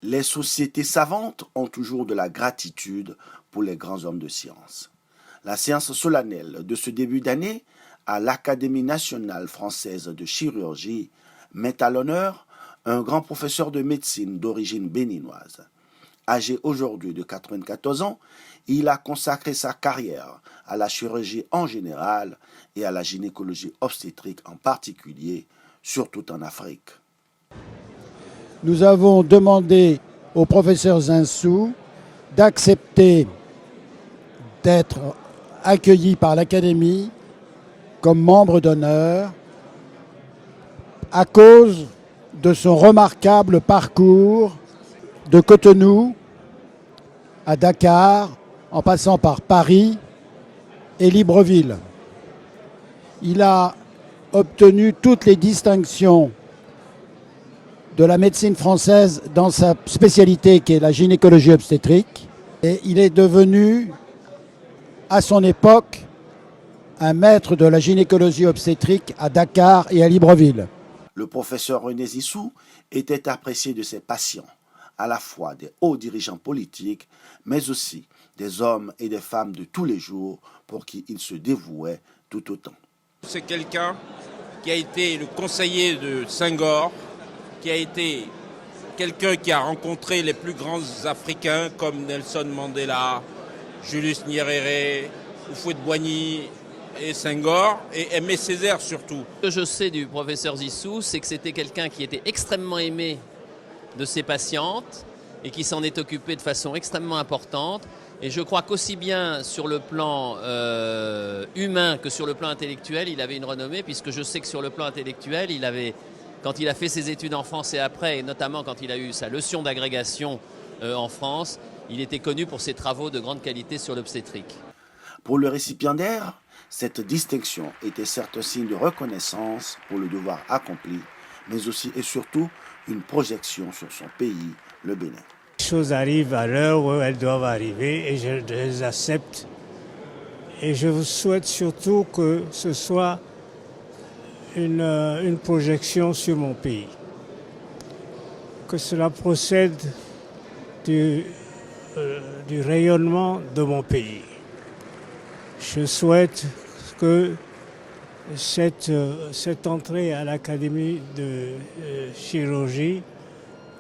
Les sociétés savantes ont toujours de la gratitude pour les grands hommes de science. La séance solennelle de ce début d'année à l'Académie nationale française de chirurgie met à l'honneur un grand professeur de médecine d'origine béninoise. Âgé aujourd'hui de 94 ans, il a consacré sa carrière à la chirurgie en général et à la gynécologie obstétrique en particulier, surtout en Afrique. Nous avons demandé au professeur Zinsou d'accepter d'être accueilli par l'Académie comme membre d'honneur à cause de son remarquable parcours de Cotonou à Dakar, en passant par Paris et Libreville. Il a obtenu toutes les distinctions de la médecine française dans sa spécialité qui est la gynécologie obstétrique. Et il est devenu, à son époque, un maître de la gynécologie obstétrique à Dakar et à Libreville. Le professeur René Zissou était apprécié de ses patients, à la fois des hauts dirigeants politiques, mais aussi des hommes et des femmes de tous les jours pour qui il se dévouait tout autant. C'est quelqu'un qui a été le conseiller de Senghor, qui a été quelqu'un qui a rencontré les plus grands Africains comme Nelson Mandela, Julius Nyerere, Houphouët-Boigny et Senghor, et Aimé Césaire surtout. Ce que je sais du professeur Zissou, c'est que c'était quelqu'un qui était extrêmement aimé de ses patientes et qui s'en est occupé de façon extrêmement importante. Et je crois qu'aussi bien sur le plan humain que sur le plan intellectuel, il avait une renommée, puisque je sais que sur le plan intellectuel, quand il a fait ses études en France et après, et notamment quand il a eu sa leçon d'agrégation en France, il était connu pour ses travaux de grande qualité sur l'obstétrique. Pour le récipiendaire, cette distinction était certes un signe de reconnaissance pour le devoir accompli, mais aussi et surtout une projection sur son pays, le Bénin. Les choses arrivent à l'heure où elles doivent arriver et je les accepte. Et je vous souhaite surtout que ce soit une projection sur mon pays. Que cela procède du rayonnement de mon pays. Je souhaite que cette entrée à l'Académie de chirurgie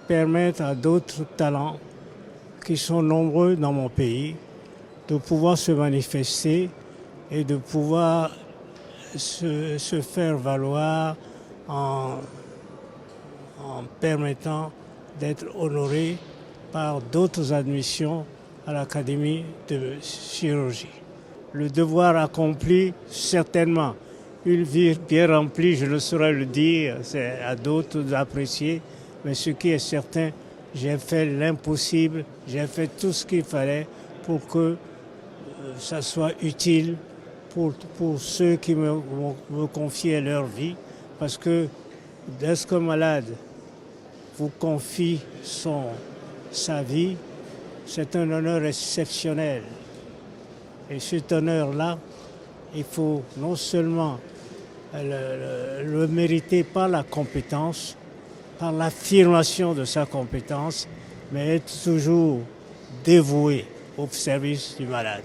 permette à d'autres talents qui sont nombreux dans mon pays de pouvoir se manifester et de pouvoir se faire valoir en permettant d'être honorés par d'autres admissions à l'Académie de chirurgie. Le devoir accompli, certainement. Une vie bien remplie, je ne saurais le dire, c'est à d'autres d'apprécier. Mais ce qui est certain, j'ai fait l'impossible, j'ai fait tout ce qu'il fallait pour que ça soit utile pour ceux qui me confiaient leur vie. Parce que lorsqu'un malade vous confie sa vie, c'est un honneur exceptionnel. Et cet honneur-là, il faut non seulement le mériter par la compétence, par l'affirmation de sa compétence, mais être toujours dévoué au service du malade.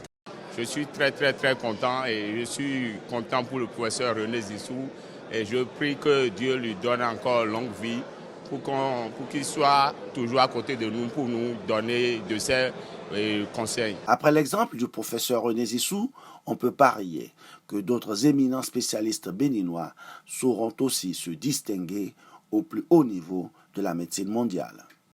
Je suis très content et je suis content pour le professeur René Zissou et je prie que Dieu lui donne encore longue vie pour qu'il soit toujours à côté de nous pour nous donner de ses conseils. Après l'exemple du professeur René Zissou, on peut parier que d'autres éminents spécialistes béninois sauront aussi se distinguer au plus haut niveau de la médecine mondiale.